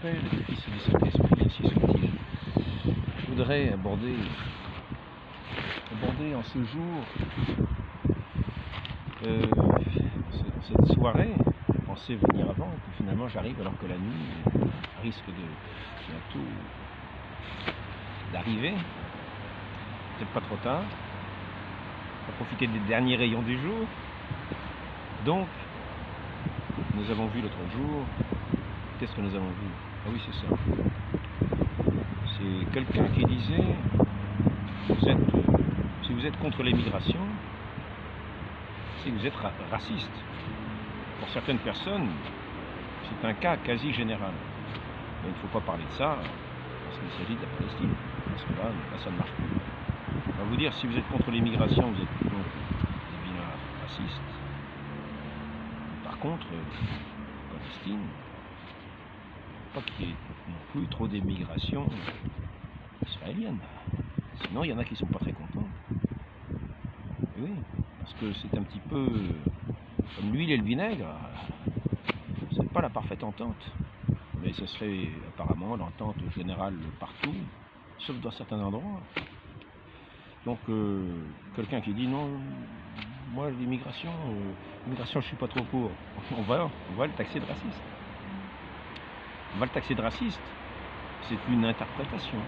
Père et du Fils et du Saint-Esprit, ainsi soit-il. Je voudrais aborder en ce jour, cette soirée, je pensais venir avant, puis finalement j'arrive alors que la nuit risque de bientôt d'arriver, peut-être pas trop tard, on va profiter des derniers rayons du jour. Donc, nous avons vu l'autre jour, qu'est-ce que nous avons vu? Ah oui, c'est ça. C'est quelqu'un qui disait, si vous êtes contre l'immigration, c'est que vous êtes raciste. Pour certaines personnes, c'est un cas quasi général. Mais il ne faut pas parler de ça, parce qu'il s'agit de la Palestine. Parce que là, ça ne marche plus. On va vous dire, si vous êtes contre l'immigration, vous êtes donc des vilains racistes. Par contre, Palestine, pas qu'il y ait non plus trop d'immigration israélienne. Sinon, il y en a qui ne sont pas très contents. Et oui, parce que c'est un petit peu comme l'huile et le vinaigre. C'est pas la parfaite entente. Mais ce serait apparemment l'entente générale partout, sauf dans certains endroits. Donc, quelqu'un qui dit non, moi l'immigration, je suis pas trop pour. On va le taxer de raciste. On va le taxer de raciste. C'est une interprétation.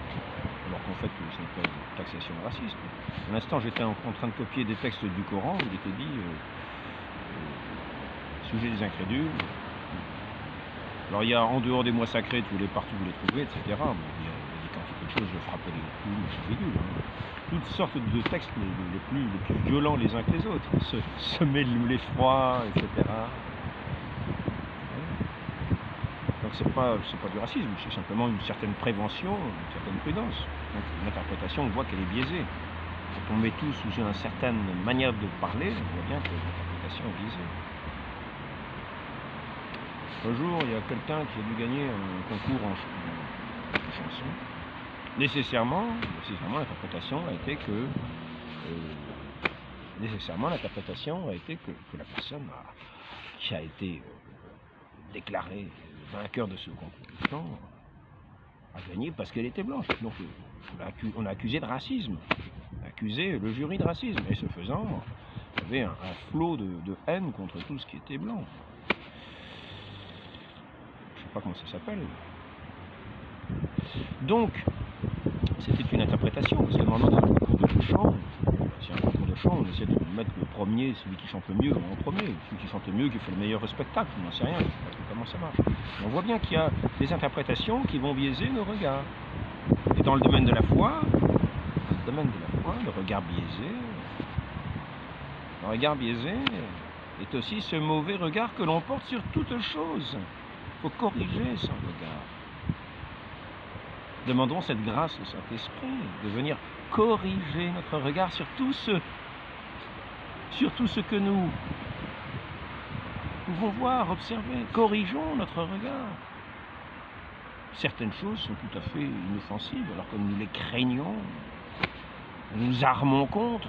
Alors qu'en fait, ce n'est pas une taxation de racisme. À l'instant, j'étais en train de copier des textes du Coran où il était dit sujet des incrédules. Alors il y a en dehors des mois sacrés, tous les partout vous les trouvez, etc. Bon, il y a des quantités de choses, je frapper les coups, c'est ridicule. Hein. Toutes sortes de textes les plus violents les uns que les autres. Semer l'effroi, etc. Donc c'est pas du racisme, c'est simplement une certaine prévention, une certaine prudence. Donc une interprétation, on voit qu'elle est biaisée. Quand on met tout sous une certaine manière de parler, on voit bien que l'interprétation est biaisée. Un jour, il y a quelqu'un qui a dû gagner un concours en chanson. Nécessairement, l'interprétation a été que la personne qui a été déclarée vainqueur de ce concours a gagné parce qu'elle était blanche. Donc on a accusé de racisme, on a accusé le jury de racisme. Et ce faisant, il y avait un flot de haine contre tout ce qui était blanc. Je ne sais pas comment ça s'appelle. Donc, c'était une interprétation, parce que normalement dans le concours de chant, si un concours de chant, on essaie de mettre le premier, celui qui chante le mieux en premier, celui qui chante le mieux, qui fait le meilleur spectacle, on n'en sait rien, je ne sais pas comment ça marche. Mais on voit bien qu'il y a des interprétations qui vont biaiser nos regards. Et dans le domaine de la foi, le regard biaisé est aussi ce mauvais regard que l'on porte sur toute chose. Il faut corriger son regard. Demandons cette grâce au Saint-Esprit de venir corriger notre regard sur tout ce que nous pouvons voir, observer. Corrigeons notre regard. Certaines choses sont tout à fait inoffensives, alors que nous les craignons, nous nous armons contre,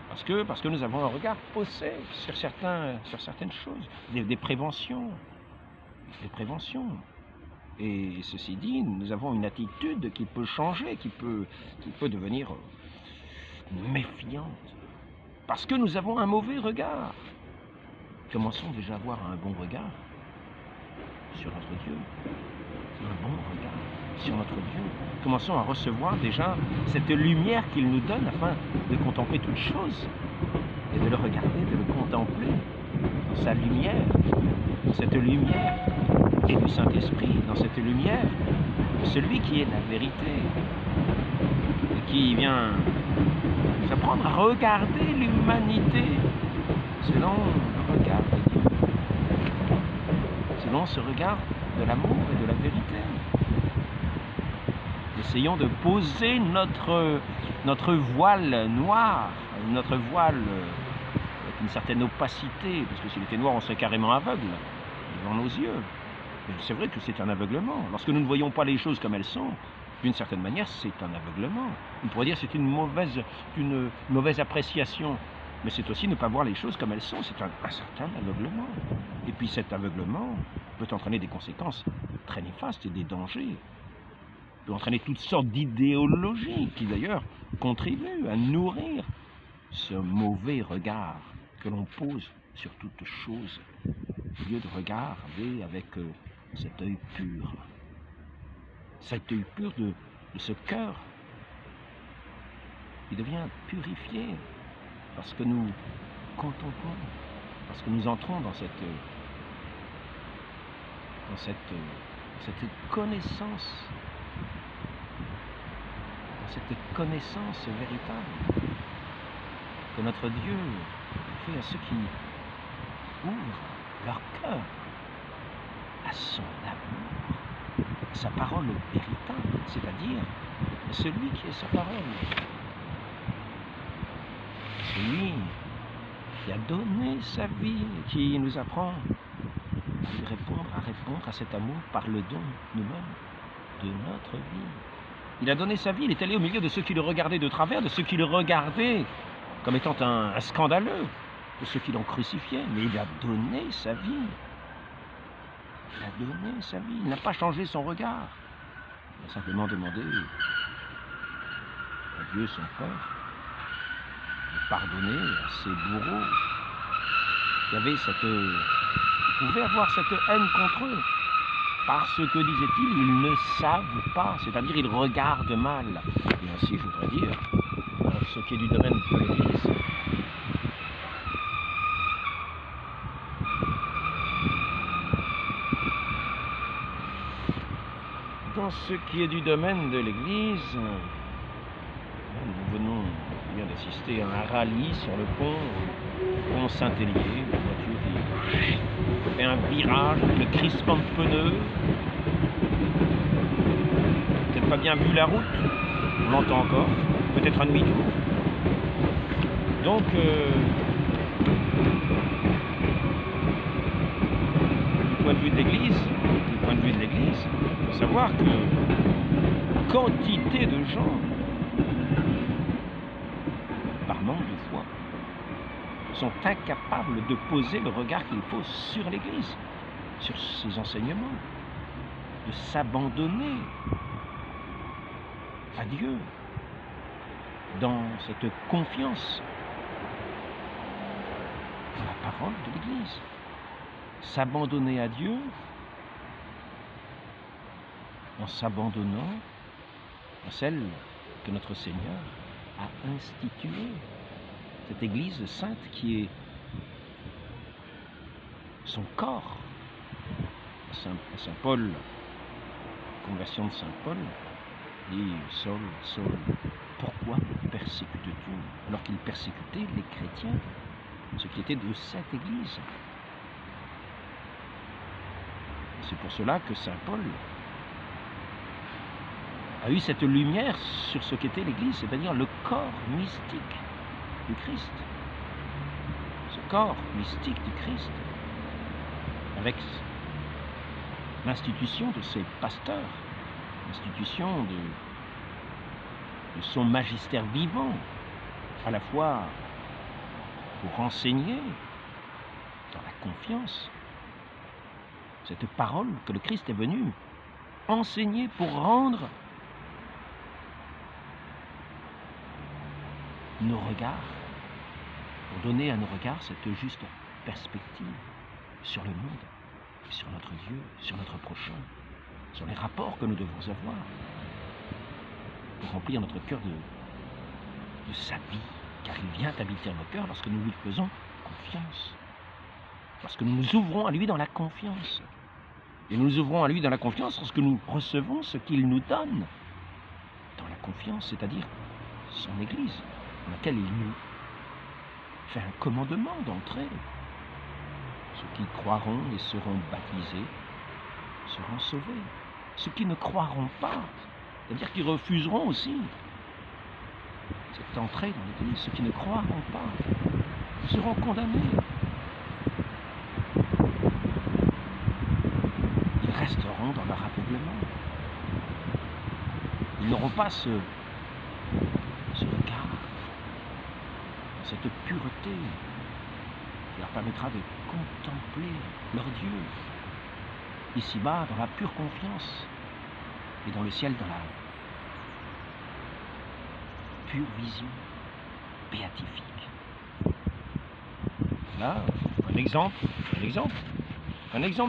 parce que nous avons un regard faussé sur certaines choses, des préventions. Et ceci dit, nous avons une attitude qui peut changer, qui peut devenir méfiante. Parce que nous avons un mauvais regard. Commençons déjà à avoir un bon regard sur notre Dieu. Un bon regard sur notre Dieu. Commençons à recevoir déjà cette lumière qu'il nous donne afin de contempler toutes choses. Et de le regarder, de le contempler dans sa lumière. Cette lumière et du Saint-Esprit, dans cette lumière, celui qui est la vérité, et qui vient nous apprendre à regarder l'humanité selon le regard de Dieu, selon ce regard de l'amour et de la vérité. Essayons de poser notre voile noir, notre voile avec une certaine opacité, parce que s'il était noir, on serait carrément aveugle devant nos yeux. C'est vrai que c'est un aveuglement. Lorsque nous ne voyons pas les choses comme elles sont, d'une certaine manière, c'est un aveuglement. On pourrait dire que c'est une mauvaise appréciation Mais c'est aussi ne pas voir les choses comme elles sont, c'est un certain aveuglement. Et puis cet aveuglement peut entraîner des conséquences très néfastes et des dangers. Peut entraîner toutes sortes d'idéologies qui d'ailleurs contribuent à nourrir ce mauvais regard que l'on pose sur toute chose, au lieu de regarder avec cet œil pur de ce cœur qui devient purifié parce que nous contemplons, parce que nous entrons dans cette connaissance, véritable que notre Dieu fait à ceux qui ouvrent leur cœur à son amour, à sa parole véritable, c'est-à-dire à celui qui est sa parole, celui qui a donné sa vie, qui nous apprend à répondre à cet amour par le don nous-mêmes de notre vie. Il a donné sa vie, il est allé au milieu de ceux qui le regardaient de travers, de ceux qui le regardaient comme étant un scandaleux, de ceux qui l'ont crucifié, mais il a donné sa vie. Il a donné sa vie, il n'a pas changé son regard. Il a simplement demandé à Dieu son Père de pardonner à ses bourreaux qui pouvaient avoir cette haine contre eux. Parce que, disait-il, ils ne savent pas, c'est-à-dire ils regardent mal. Et ainsi, je voudrais dire, ce qui est du domaine de l'Église, dans ce qui est du domaine de l'Église, nous venons bien d'assister à un rallye sur le pont Saint-Hélier, une voiture qui fait un virage, le crispement de pneus, peut-être pas bien vu la route, on l'entend encore, peut-être un demi-tour. Donc, du point de vue de l'Église, il faut savoir que quantité de gens, par manque de foi, sont incapables de poser le regard qu'il faut sur l'Église, sur ses enseignements, de s'abandonner à Dieu dans cette confiance dans la parole de l'Église. S'abandonner à Dieu en s'abandonnant à celle que notre Seigneur a instituée. Cette Église sainte qui est son corps. Saint Paul, conversion de Saint Paul, dit « Saul, Saul, pourquoi persécutes-tu » alors qu'il persécutait les chrétiens, ceux qui étaient de cette Église. C'est pour cela que Saint Paul a eu cette lumière sur ce qu'était l'Église, c'est-à-dire le corps mystique du Christ. Ce corps mystique du Christ, avec l'institution de ses pasteurs, l'institution de son magistère vivant, à la fois pour enseigner dans la confiance cette parole que le Christ est venu enseigner pour rendre nos regards, pour donner à nos regards cette juste perspective sur le monde, sur notre Dieu, sur notre prochain, sur les rapports que nous devons avoir, pour remplir notre cœur de sa vie, car il vient habiter en nos cœurs lorsque nous lui faisons confiance, lorsque nous nous ouvrons à lui dans la confiance. Et nous nous ouvrons à lui dans la confiance lorsque nous recevons ce qu'il nous donne dans la confiance, c'est-à-dire son Église, dans laquelle il nous fait un commandement d'entrer. Ceux qui croiront et seront baptisés seront sauvés. Ceux qui ne croiront pas, c'est-à-dire qui refuseront aussi cette entrée dans l'Église, ceux qui ne croiront pas seront condamnés. Ils resteront dans leur aveuglement. Ils n'auront pas ce regard, cette pureté qui leur permettra de contempler leur Dieu, ici-bas, dans la pure confiance, et dans le ciel, dans la pure vision béatifique. Là, un exemple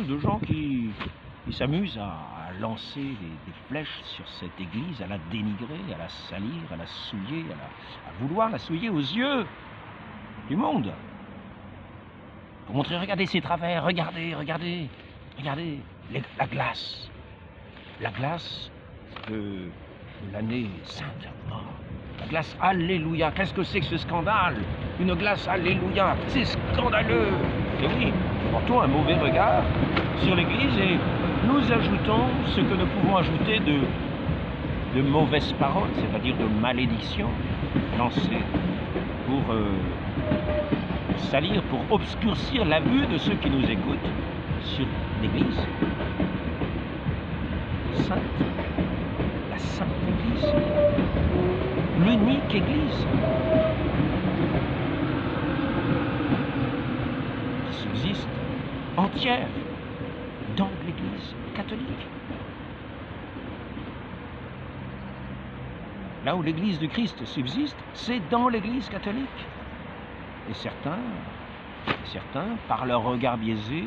de gens qui s'amusent à lancer des flèches sur cette église, à la dénigrer, à la salir, à la souiller, à vouloir la souiller aux yeux du monde. Pour montrer, regardez ses travers, regardez la glace de l'année sainte. Oh, la glace, alléluia, qu'est-ce que c'est que ce scandale? Une glace, alléluia, c'est scandaleux. Et oui, portons un mauvais regard sur l'église et nous ajoutons ce que nous pouvons ajouter de mauvaises paroles, c'est-à-dire de malédictions lancées pour salir, pour obscurcir la vue de ceux qui nous écoutent sur l'église sainte, la sainte église, l'unique église qui subsiste entière dans l'église catholique. Là où l'église du Christ subsiste, c'est dans l'église catholique. Et certains, par leur regard biaisé,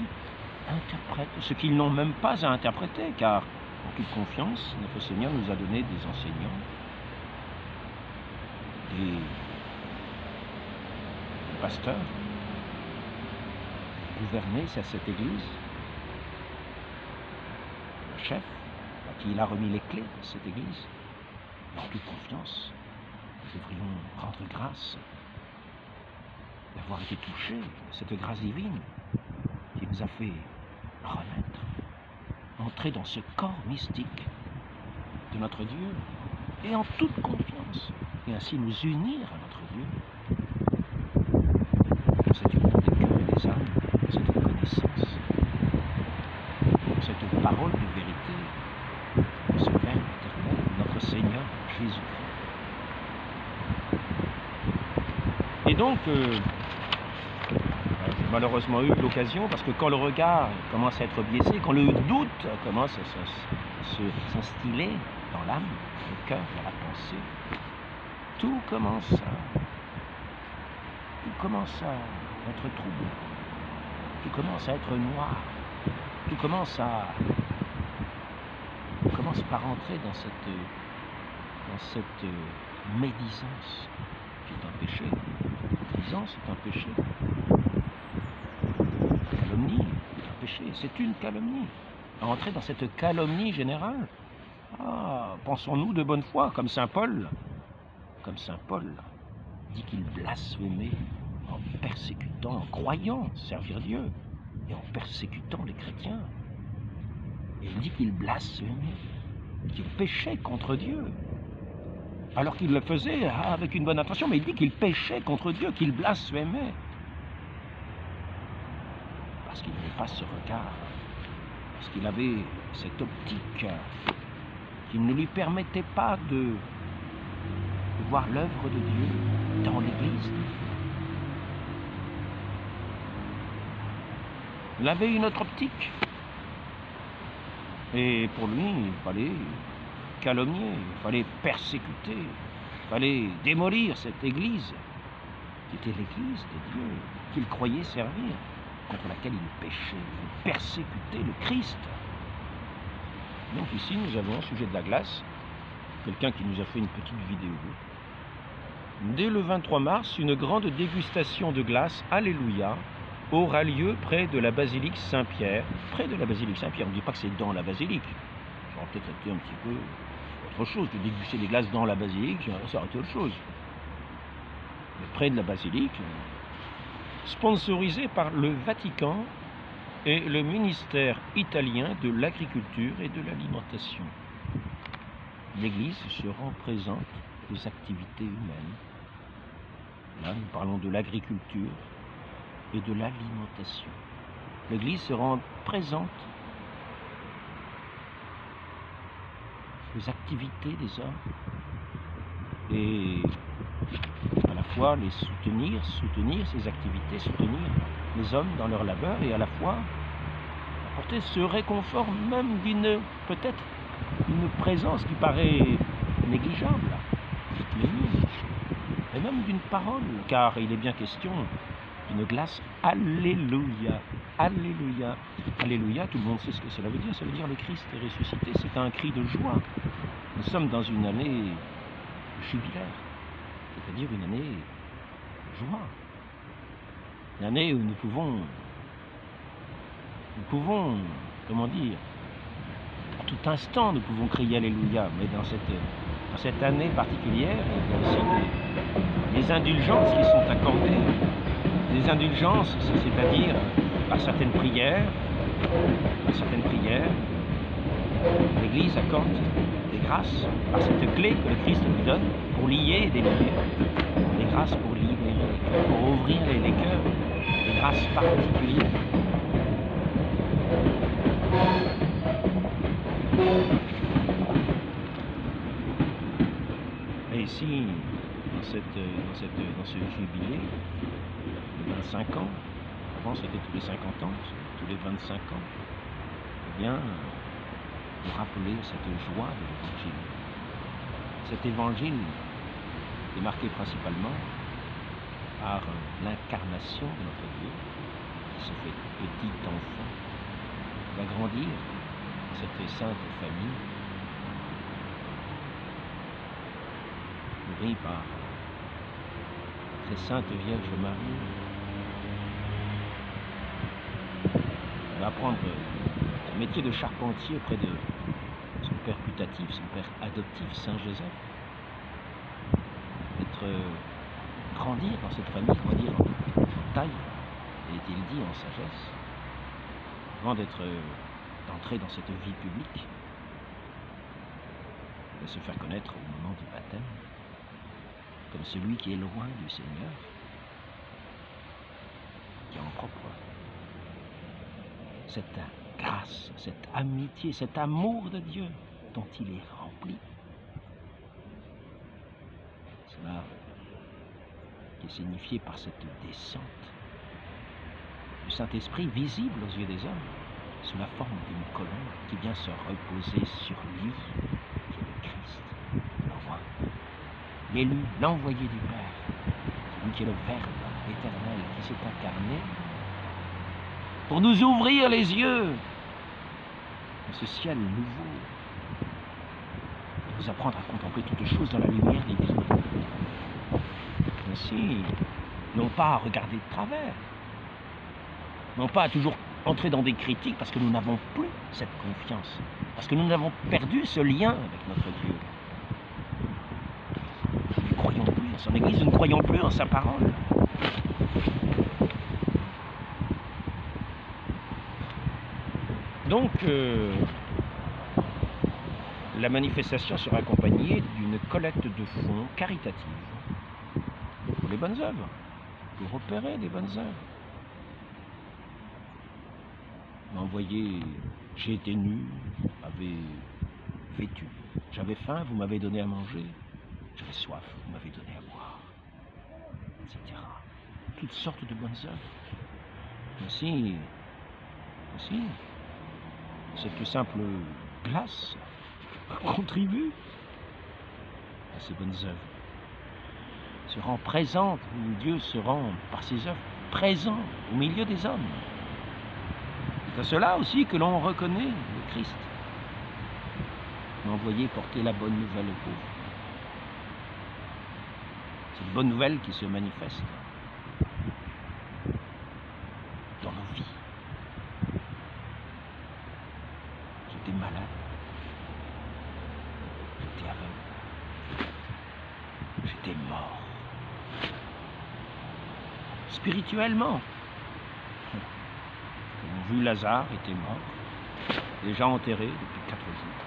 interprètent ce qu'ils n'ont même pas à interpréter, car, en toute confiance, notre Seigneur nous a donné des enseignants, des pasteurs, gouverner cette église, le chef, à qui il a remis les clés de cette église. Et en toute confiance, nous devrions rendre grâce d'avoir été touchés de cette grâce divine qui nous a fait renaître, entrer dans ce corps mystique de notre Dieu et en toute confiance, et ainsi nous unir à notre Dieu. Cette union des cœurs et des âmes, cette connaissance, cette parole de vérité, ce Verbe éternel, notre Seigneur Jésus-Christ. Et donc, j'ai malheureusement eu l'occasion, parce que quand le regard commence à être biaisé, quand le doute commence à s'instiller dans l'âme, le cœur, dans la pensée, tout commence à être trouble, tout commence à être noir, tout commence par entrer dans cette médisance qui est un péché. Médisance est un péché. Calomnie est un péché, c'est une calomnie. À entrer dans cette calomnie générale, pensons-nous de bonne foi, comme Saint Paul dit qu'il blasphémait en persécutant, en croyant servir Dieu, et en persécutant les chrétiens. Et il dit qu'il blasphémait, qu'il péchait contre Dieu. Alors qu'il le faisait avec une bonne intention, mais il dit qu'il péchait contre Dieu, qu'il blasphémait. Parce qu'il n'avait pas ce regard, parce qu'il avait cette optique qui ne lui permettait pas de voir l'œuvre de Dieu dans l'Église. Il avait une autre optique. Et pour lui, il fallait calomnier, il fallait persécuter, il fallait démolir cette Église, qui était l'Église de Dieu, qu'il croyait servir, contre laquelle il péchait, il persécutait le Christ. Donc ici, nous avons au sujet de la glace, quelqu'un qui nous a fait une petite vidéo. Dès le 23 mars, une grande dégustation de glace, alléluia, aura lieu près de la basilique Saint-Pierre. Près de la basilique Saint-Pierre, on ne dit pas que c'est dans la basilique. Ça aurait peut-être été un petit peu autre chose, de déguster des glaces dans la basilique, ça aurait été autre chose. Mais près de la basilique, sponsorisé par le Vatican et le ministère italien de l'Agriculture et de l'Alimentation. L'Église se rend présente aux activités humaines. Là, nous parlons de l'agriculture et de l'alimentation. L'Église se rend présente aux activités des hommes et à la fois les soutenir ces activités, soutenir les hommes dans leur labeur, et à la fois apporter ce réconfort même d'une, peut-être, une présence qui paraît négligeable, minime, et même d'une parole, car il est bien question d'une glace. Alléluia, alléluia, alléluia. Tout le monde sait ce que cela veut dire. Ça veut dire le Christ est ressuscité. C'est un cri de joie. Nous sommes dans une année jubilaire, c'est-à-dire une année de joie, une année où nous pouvons, comment dire, à tout instant nous pouvons crier alléluia. Mais dans cette année particulière, il y a aussi des indulgences qui sont accordées. Des indulgences, c'est-à-dire par certaines prières, l'Église accorde des grâces par cette clé que le Christ nous donne pour lier et délier. Des grâces pour lier les cœurs, pour ouvrir les cœurs, des grâces particulières. Et ici, dans ce jubilé, de 25 ans, avant c'était tous les 50 ans, tous les 25 ans, eh bien, de rappeler cette joie de l'Évangile. Cet Évangile est marqué principalement par l'incarnation de notre Dieu, qui se fait petit enfant, qui va grandir dans cette sainte famille, nourrie par la très sainte Vierge Marie. Il va apprendre le métier de charpentier auprès de son père putatif, son père adoptif, Saint Joseph. Grandir dans cette famille, grandir en taille, est-il dit, en sagesse, avant d'entrer dans cette vie publique, de se faire connaître au moment du baptême, comme celui qui est loin du Seigneur, qui a en propre cette grâce, cette amitié, cet amour de Dieu dont il est rempli. Cela qui est signifié par cette descente du Saint-Esprit visible aux yeux des hommes, sous la forme d'une colombe qui vient se reposer sur lui, qui est le Christ, le roi, l'élu, l'envoyé du Père, celui qui est le Verbe éternel qui s'est incarné, pour nous ouvrir les yeux dans ce ciel nouveau, et nous apprendre à contempler toutes choses dans la lumière divine. Ainsi, non pas à regarder de travers, non pas à toujours entrer dans des critiques parce que nous n'avons plus cette confiance, parce que nous n'avons perdu ce lien avec notre Dieu. Nous ne croyons plus en son Église, nous ne croyons plus en sa parole. Donc, la manifestation sera accompagnée d'une collecte de fonds caritative pour les bonnes œuvres, pour opérer des bonnes œuvres. M'a envoyé, j'ai été nu, j'avais vêtu, j'avais faim, vous m'avez donné à manger, j'avais soif, vous m'avez donné à boire, etc. Toutes sortes de bonnes œuvres. Aussi, cette simple glace contribue à ces bonnes œuvres. Se rend présente, Dieu se rend par ses œuvres présent au milieu des hommes. C'est à cela aussi que l'on reconnaît le Christ, envoyé porter la bonne nouvelle aux pauvres. Cette bonne nouvelle qui se manifeste dans nos vies. J'étais malade, j'étais aveugle, j'étais mort. Spirituellement, nous avons vu Lazare était mort, déjà enterré depuis 4 jours.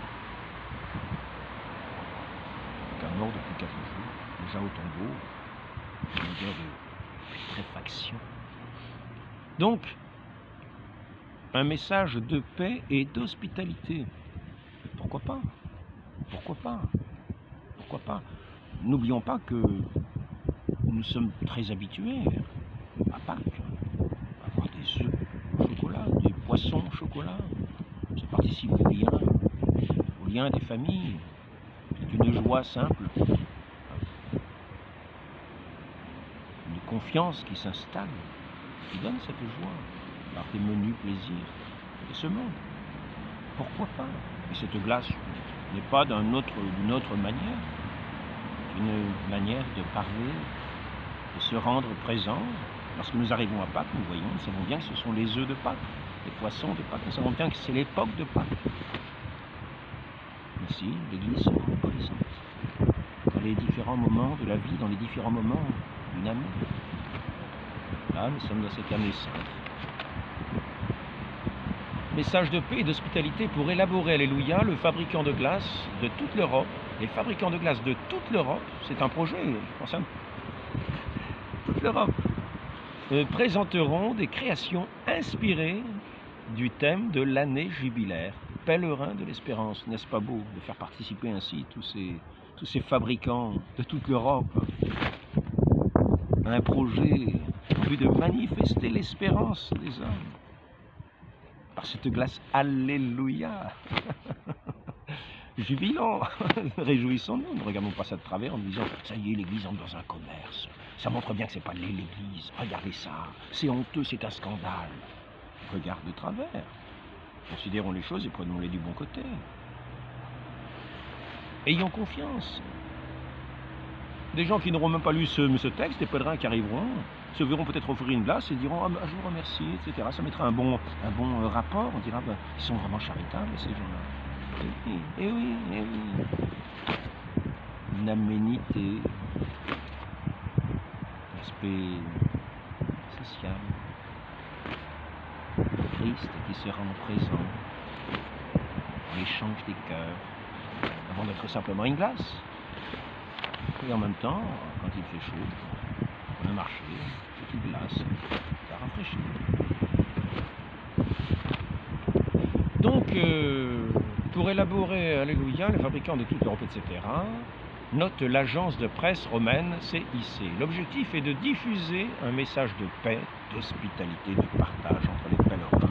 Donc un mort depuis 4 jours, déjà au tombeau, une odeur de putréfaction. Donc, un message de paix et d'hospitalité. Pourquoi pas? Pourquoi pas? Pourquoi pas? N'oublions pas que nous sommes très habitués à Pâques, à avoir des œufs au chocolat, des poissons au chocolat. Ça participe au lien des familles. C'est une joie simple, une confiance qui s'installe, qui donne cette joie par des menus plaisirs de ce monde. Pourquoi pas? Et cette glace n'est pas d'une autre manière, une manière de parler, de se rendre présent. Lorsque nous arrivons à Pâques, nous voyons, nous savons bien que ce sont les œufs de Pâques, les poissons de Pâques, nous savons bien que c'est l'époque de Pâques. Ici, l'Église se rend présente dans les différents moments de la vie, dans les différents moments d'une année. Là, nous sommes dans cette année sainte. Message de paix et d'hospitalité pour élaborer, alléluia, le fabricant de glace de toute l'Europe. Les fabricants de glace de toute l'Europe, c'est un projet qui concerne toute l'Europe, présenteront des créations inspirées du thème de l'année jubilaire, pèlerin de l'espérance. N'est-ce pas beau de faire participer ainsi tous ces fabricants de toute l'Europe à un projet en vue de manifester l'espérance des hommes par cette glace, alléluia. Jubilons, réjouissons-nous, ne regardons pas ça de travers en nous disant ça y est, l'Église entre dans un commerce, ça montre bien que c'est pas l'Église, regardez ça, c'est honteux, c'est un scandale. Regarde de travers, considérons les choses et prenons-les du bon côté. Ayons confiance. Des gens qui n'auront même pas lu ce texte, des pèlerins qui arriveront, se verront peut-être offrir une glace et diront ah, je vous remercie, etc. Ça mettra un bon rapport, on dira ben, ils sont vraiment charitables ces gens-là. Et oui, et oui. Une aménité, l'aspect social. Christ qui se rend présent, l'échange des cœurs, avant d'être simplement une glace. Et en même temps, quand il fait chaud, on a marché, petite glace, ça rafraîchit. Donc, pour élaborer, alléluia, les fabricants de toute l'Europe, etc., note l'agence de presse romaine CIC. L'objectif est de diffuser un message de paix, d'hospitalité, de partage entre les pèlerins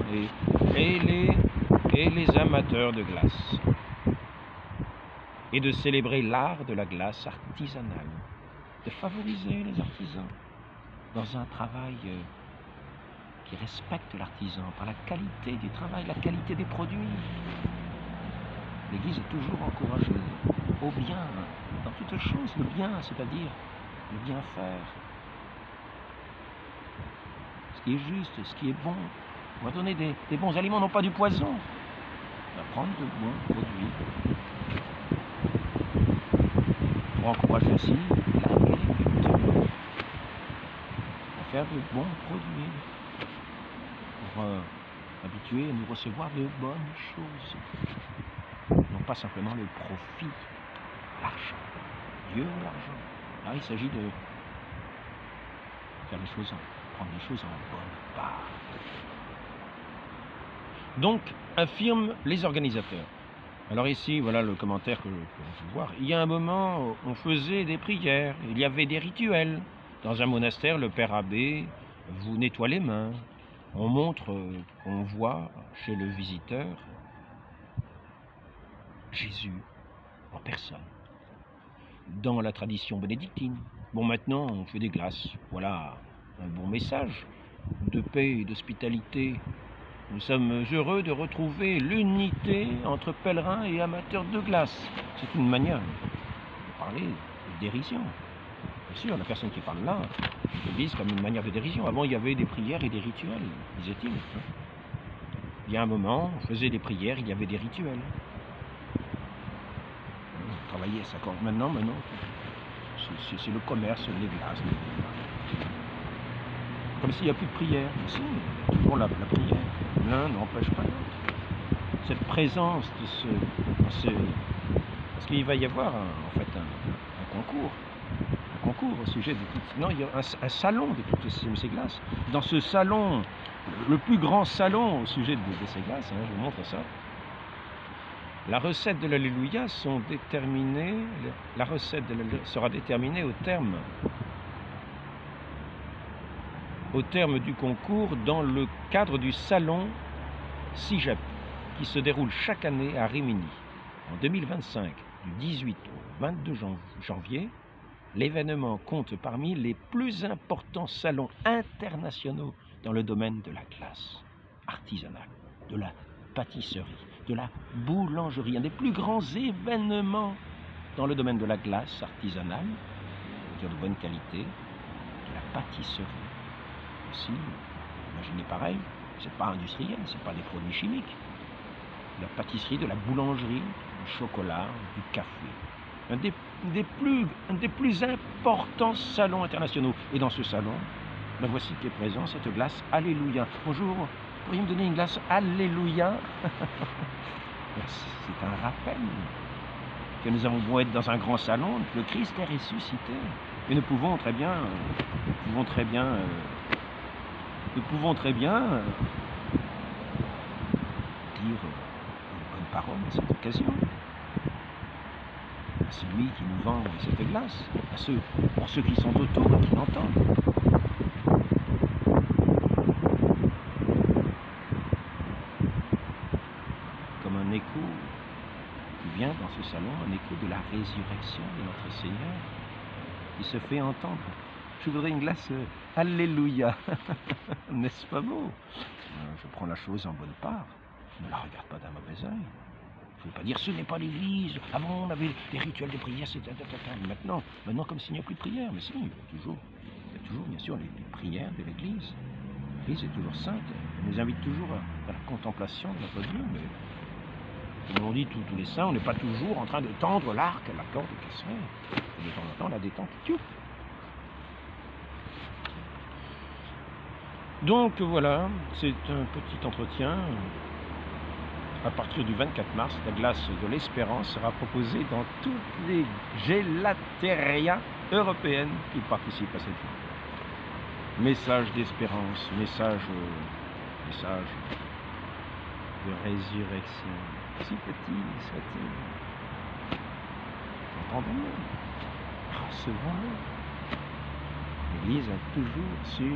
et les amateurs de glace. Et de célébrer l'art de la glace artisanale, de favoriser les artisans dans un travail qui respecte l'artisan par la qualité du travail, la qualité des produits. L'Église est toujours encouragée au bien, dans toutes choses, le bien, c'est-à-dire le bien faire. Ce qui est juste, ce qui est bon. On va donner des bons aliments, non pas du poison. On va prendre de bons produits. Pour encourager aussi l'agriculture, à faire de bons produits, pour habituer à nous recevoir de bonnes choses, non pas simplement le profit, l'argent, Dieu ou l'argent. Là, il s'agit de faire les choses, prendre les choses en bonne part. Donc, affirment les organisateurs. Alors ici, voilà le commentaire que je peux voir. Il y a un moment, on faisait des prières, il y avait des rituels. Dans un monastère, le père abbé vous nettoie les mains. On montre, on voit chez le visiteur Jésus en personne. Dans la tradition bénédictine. Bon, maintenant, on fait des glaces. Voilà un bon message de paix et d'hospitalité. Nous sommes heureux de retrouver l'unité entre pèlerins et amateurs de glace. C'est une manière de parler de dérision. Bien sûr, la personne qui parle là l'utilise comme une manière de dérision. Avant, il y avait des prières et des rituels, disait-il. Il y a un moment, on faisait des prières, il y avait des rituels. On travaillait ça. Maintenant, c'est le commerce, les glaces. Comme s'il n'y a plus de prière. Si, il y a toujours la prière. L'un n'empêche pas l'autre. Cette présence parce qu'il va y avoir en fait un concours au sujet de toutes. Non, il y a un salon de toutes ces glaces. Dans ce salon, le plus grand salon au sujet de ces glaces, hein, je vous montre ça. La recette de l'Alléluia sera déterminée au terme au terme du concours dans le cadre du salon CIGEP qui se déroule chaque année à Rimini. En 2025, du 18 au 22 janvier, l'événement compte parmi les plus importants salons internationaux dans le domaine de la glace artisanale, de la pâtisserie, de la boulangerie, un des plus grands événements dans le domaine de la glace artisanale, de bonne qualité, de la pâtisserie aussi. Imaginez pareil, c'est pas industriel, c'est pas des produits chimiques. De la pâtisserie, de la boulangerie, du chocolat, du café. Un des plus importants salons internationaux. Et dans ce salon, ben voici qui est présent, cette glace Alléluia. Bonjour, pourriez-vous me donner une glace Alléluia? C'est un rappel que nous avons être dans un grand salon, que le Christ est ressuscité. Et nous pouvons très bien dire une bonne parole à cette occasion. C'est lui qui nous vend cette glace, pour ceux qui sont autour et qui l'entendent. Comme un écho qui vient dans ce salon, un écho de la résurrection de notre Seigneur, qui se fait entendre. Je voudrais une glace Alléluia. N'est-ce pas beau? Je prends la chose en bonne part. Ne la regarde pas d'un mauvais œil. Je ne veux pas dire ce n'est pas l'église. Avant on avait des rituels de prière, c'était maintenant comme s'il n'y a plus de prière. Mais si, il y a toujours bien sûr les prières de l'église. L'église est toujours sainte. Elle nous invite toujours à la contemplation de notre Dieu. Mais comme on dit tous les saints, on n'est pas toujours en train de tendre l'arc à la corde casserole. De temps en temps, la détente. Donc voilà, c'est un petit entretien. À partir du 24 mars, la glace de l'Espérance sera proposée dans toutes les gélatérias européennes qui participent à cette journée. Message d'espérance, message de résurrection. Si petit soit-il. Entendons-le, recevons-le. L'Église a toujours su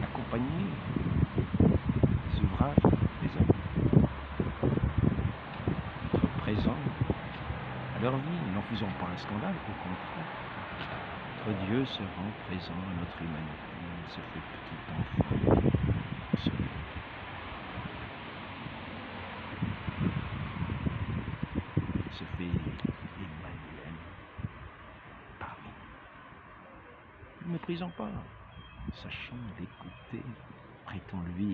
accompagner les ouvrages des hommes. Être présent à leur vie, n'en faisons pas un scandale, au contraire. Notre Dieu se rend présent à notre humanité, il se fait petit enfant. Il se fait Emmanuel parmi nous. Ne méprisons pas, sachons l'écouter, prêtons-lui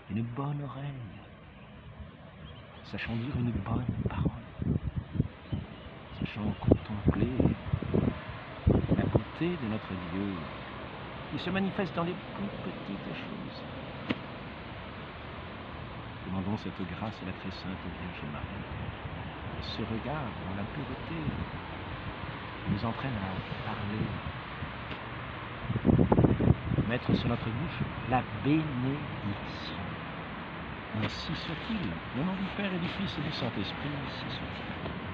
une bonne oreille. Sachons dire une bonne parole. Sachons contempler la beauté de notre Dieu qui se manifeste dans les plus petites choses. Demandons cette grâce à la très sainte Vierge Marie. Ce regard dans la pureté nous entraîne à parler, mettre sur notre bouche la bénédiction. Ainsi soit-il, au nom du Père et du Fils et du Saint-Esprit, ainsi soit-il.